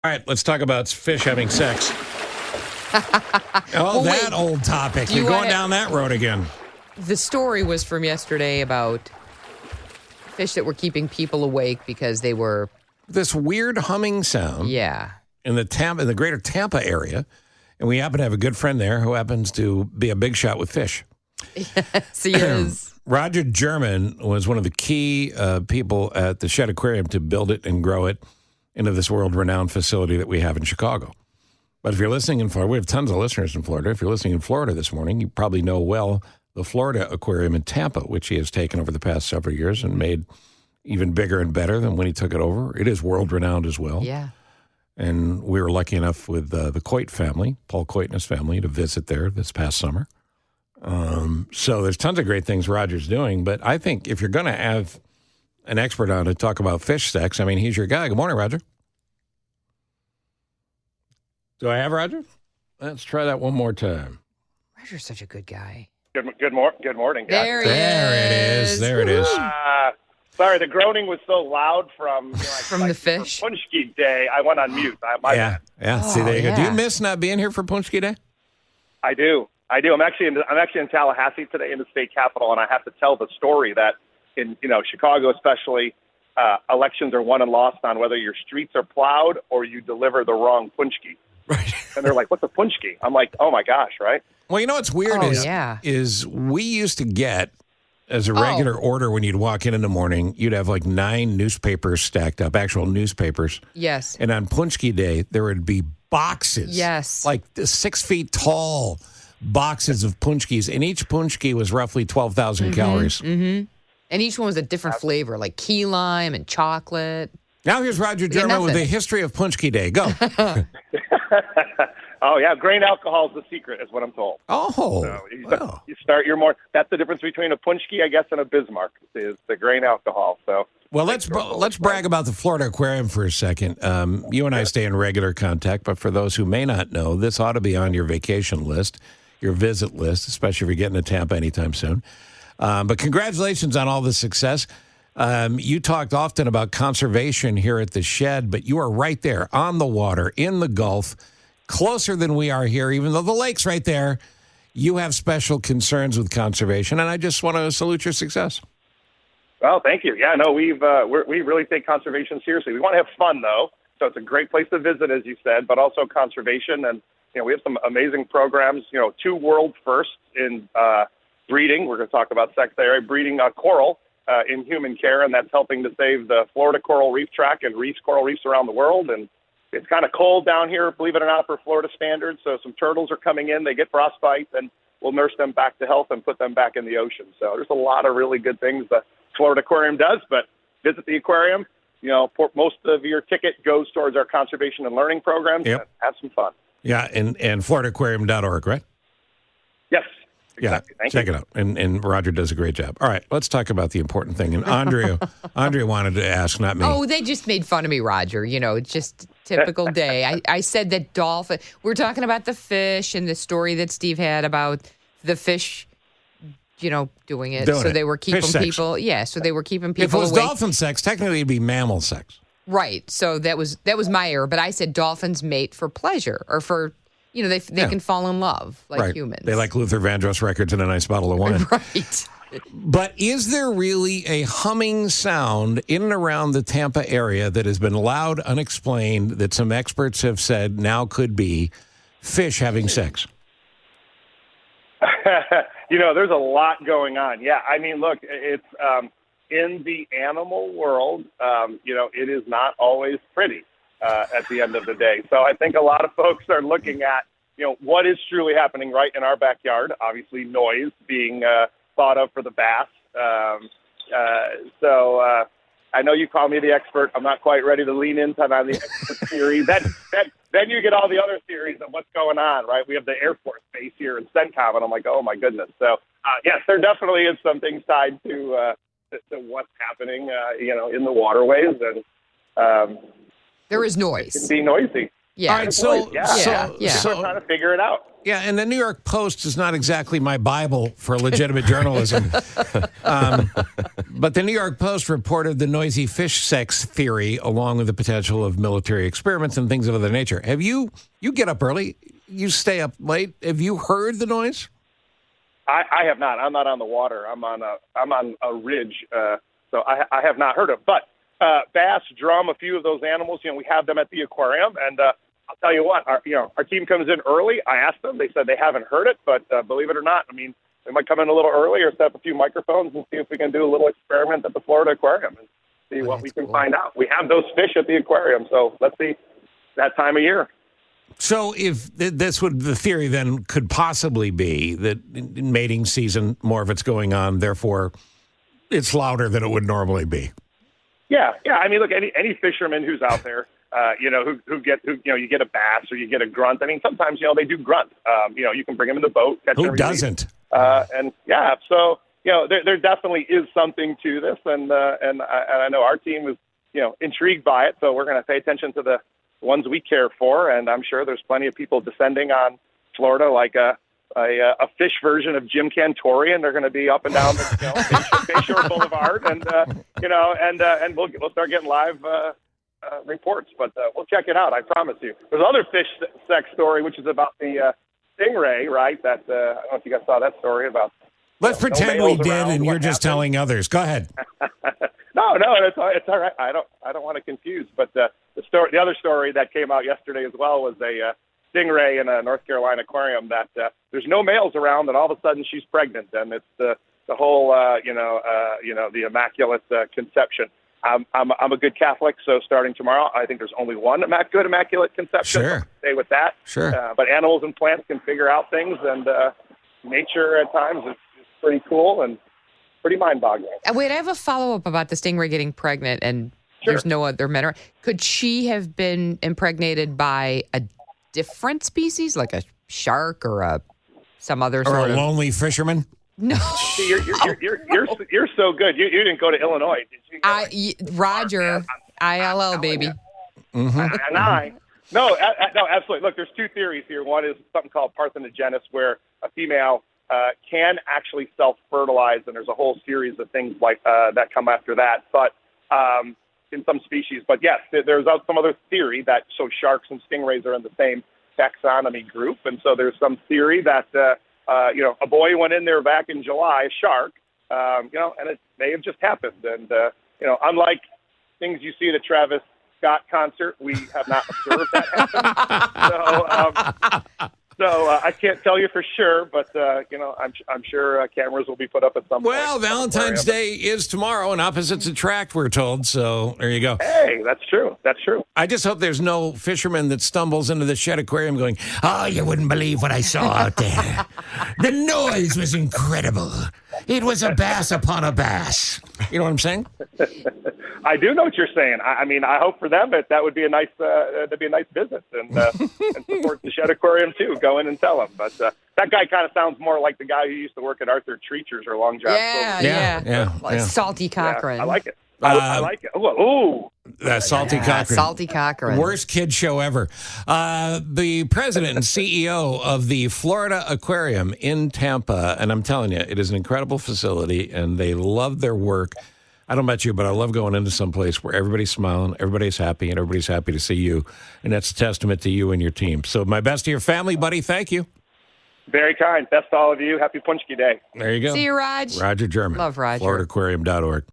All right, let's talk about fish having sex. That old topic. You're going down that road again. The story was from yesterday about fish that were keeping people awake because they were... This weird humming sound. Yeah. In the greater Tampa area. And we happen to have a good friend there who happens to be a big shot with fish. Yes, he is. Roger Germann was one of the key people at the Shed Aquarium to build it and grow it into this world-renowned facility that we have in Chicago. But if you're listening in Florida, we have tons of listeners in Florida. If you're listening in Florida this morning, you probably know well the Florida Aquarium in Tampa, which he has taken over the past several years and made even bigger and better than when he took it over. It is world-renowned as well. Yeah. And we were lucky enough with the Coit family, Paul Coit and his family, to visit there this past summer. So there's tons of great things Roger's doing. But I think if you're going to have an expert on to talk about fish sex, I mean, he's your guy. Good morning, Roger. Do I have Roger? Let's try that one more time. Roger's such a good guy. Good morning, guys. There There it is. Sorry, the groaning was so loud from the fish. For Punchki Day, I went on mute. Yeah. See, there you go. Do you yeah. miss not being here for Punchki Day? I do. I'm actually in Tallahassee today, in the state capitol, and I have to tell the story that in Chicago, especially, elections are won and lost on whether your streets are plowed or you deliver the wrong punchki. Right. And they're like, "What's a punchki?" I'm like, "Oh my gosh!" Right? Well, you know what's weird is we used to get, as a regular order, when you'd walk in the morning, you'd have like 9 newspapers stacked up, actual newspapers. Yes. And on Punchki Day, there would be boxes. Yes. Like 6 feet tall boxes of punchkis. And each punchki was roughly 12,000 calories. Mm-hmm. And each one was a different flavor, like key lime and chocolate. Now here's Roger Germann with the history of Punchki Day. Go. Oh, yeah. Grain alcohol is the secret, is what I'm told. Oh, So you start your morning. That's the difference between a punchki, I guess, and a Bismarck, is the grain alcohol. So, well, let's brag about the Florida Aquarium for a second. You and I stay in regular contact, but for those who may not know, this ought to be on your vacation list, your visit list, especially if you're getting to Tampa anytime soon. But congratulations on all the success. You talked often about conservation here at the Shed, but you are right there on the water, in the Gulf, closer than we are here, even though the lake's right there. You have special concerns with conservation, and I just want to salute your success. Well, thank you. Yeah, no, we really take conservation seriously. We want to have fun, though, so it's a great place to visit, as you said, but also conservation. And we have some amazing programs. 2 world firsts in breeding. We're going to talk about sex there. Breeding coral in human care, and that's helping to save the Florida coral reef tract and coral reefs around the world. And it's kind of cold down here, believe it or not, for Florida standards. So some turtles are coming in. They get frostbite, and we'll nurse them back to health and put them back in the ocean. So there's a lot of really good things the Florida Aquarium does. But visit the aquarium. Most of your ticket goes towards our conservation and learning programs. Yep. And have some fun. Yeah, and FloridaAquarium.org, right? Yes. Exactly. Yeah, check it out. And Roger does a great job. All right, let's talk about the important thing. And Andrea wanted to ask, not me. Oh, they just made fun of me, Roger. It's just typical day. I said that dolphin. We're talking about the fish and the story that Steve had about the fish, doing it. So they were keeping people. Yeah, so they were keeping people If it was awake. dolphin sex, technically it'd be mammal sex. Right. So that was my error. But I said dolphins mate for pleasure or for. They can fall in love like humans. They like Luther Vandross records and a nice bottle of wine. Right. But is there really a humming sound in and around the Tampa area that has been loud, unexplained, that some experts have said now could be fish having sex? There's a lot going on. Yeah, I mean, look, it's in the animal world, it is not always pretty. At the end of the day. So I think a lot of folks are looking at, what is truly happening right in our backyard. Obviously, noise being thought of for the bass. So I know you call me the expert. I'm not quite ready to lean into on the expert theory. Then you get all the other theories of what's going on, right? We have the Air Force Base here in CENTCOM, and I'm like, oh, my goodness. So, yes, there definitely is some things tied to what's happening, in the waterways. And there is noise. It can be noisy. Yeah. All right, so we're trying to figure it out. Yeah, and the New York Post is not exactly my Bible for legitimate journalism. But the New York Post reported the noisy fish sex theory, along with the potential of military experiments and things of that nature. Have you get up early, you stay up late. Have you heard the noise? I have not. I'm not on the water. I'm on a ridge, so I have not heard of. But bass, drum, a few of those animals. We have them at the aquarium, and I'll tell you what. Our team comes in early. I asked them. They said they haven't heard it, but believe it or not, we might come in a little early or set up a few microphones and see if we can do a little experiment at the Florida Aquarium and see what we can find out. We have those fish at the aquarium, so let's see that time of year. So if the theory then could possibly be that in mating season, more of it's going on, therefore it's louder than it would normally be. Yeah. Look, any fisherman who's out there, you get a bass or you get a grunt. Sometimes, they do grunt. You can bring them in the boat. Catch Who doesn't? So, there definitely is something to this. And I know our team is, intrigued by it. So we're going to pay attention to the ones we care for. And I'm sure there's plenty of people descending on Florida like a fish version of Jim Cantori, and they're going to be up and down the Bayshore Boulevard, and we'll start getting live reports. But we'll check it out. I promise you. There's another fish sex story, which is about the stingray, right? That I don't know if you guys saw that story about. Let's pretend we did, and you're just telling others. Go ahead. No, it's all right. I don't want to confuse, but the other story that came out yesterday as well was a stingray in a North Carolina aquarium that there's no males around, and all of a sudden she's pregnant, and it's the whole the immaculate conception. I'm a good Catholic, so starting tomorrow, I think there's only one good immaculate conception. Sure. Stay with that. Sure. But animals and plants can figure out things, and nature at times is pretty cool and pretty mind-boggling. Wait, I have a follow-up about the stingray getting pregnant, and Sure. there's no other men around. Could she have been impregnated by a different species, like a shark or some other Or sort a of lonely fisherman? No. See, you're so good. You didn't go to Illinois, did you? Roger, ILL, baby. Mm-hmm. No, absolutely. Look, there's two theories here. One is something called parthenogenesis, where a female can actually self-fertilize, and there's a whole series of things like that come after that. But in some species, but yes, there's some other theory that sharks and stingrays are in the same taxonomy group, and so there's some theory that a boy went in there back in July, a shark, and it may have just happened. And unlike things you see at a Travis Scott concert, we have not observed that happen. So I can't tell you for sure, but I'm sure cameras will be put up at some point. Well, Valentine's Day is tomorrow, and opposites attract, we're told. So there you go. Hey, that's true. I just hope there's no fisherman that stumbles into the shed aquarium going, "Oh, you wouldn't believe what I saw out there. The noise was incredible. It was a bass upon a bass." You know what I'm saying? I do know what you're saying. I hope for them that would be a nice business and support the shed aquarium too. Go in and tell them. But that guy kind of sounds more like the guy who used to work at Arthur Treacher's or Long John Silver's. Yeah. Salty Cochran. Yeah, I like it. I like it. Ooh. That Salty Cochran. Salty Cochran. Worst kid show ever. The president and CEO of the Florida Aquarium in Tampa, and I'm telling you, it is an incredible facility, and they love their work. I don't know about you, but I love going into some place where everybody's smiling, everybody's happy, and everybody's happy to see you. And that's a testament to you and your team. So my best to your family, buddy. Thank you. Very kind. Best to all of you. Happy Punchki Day. There you go. See you, Raj. Roger Germann. Love Roger. FloridaAquarium.org.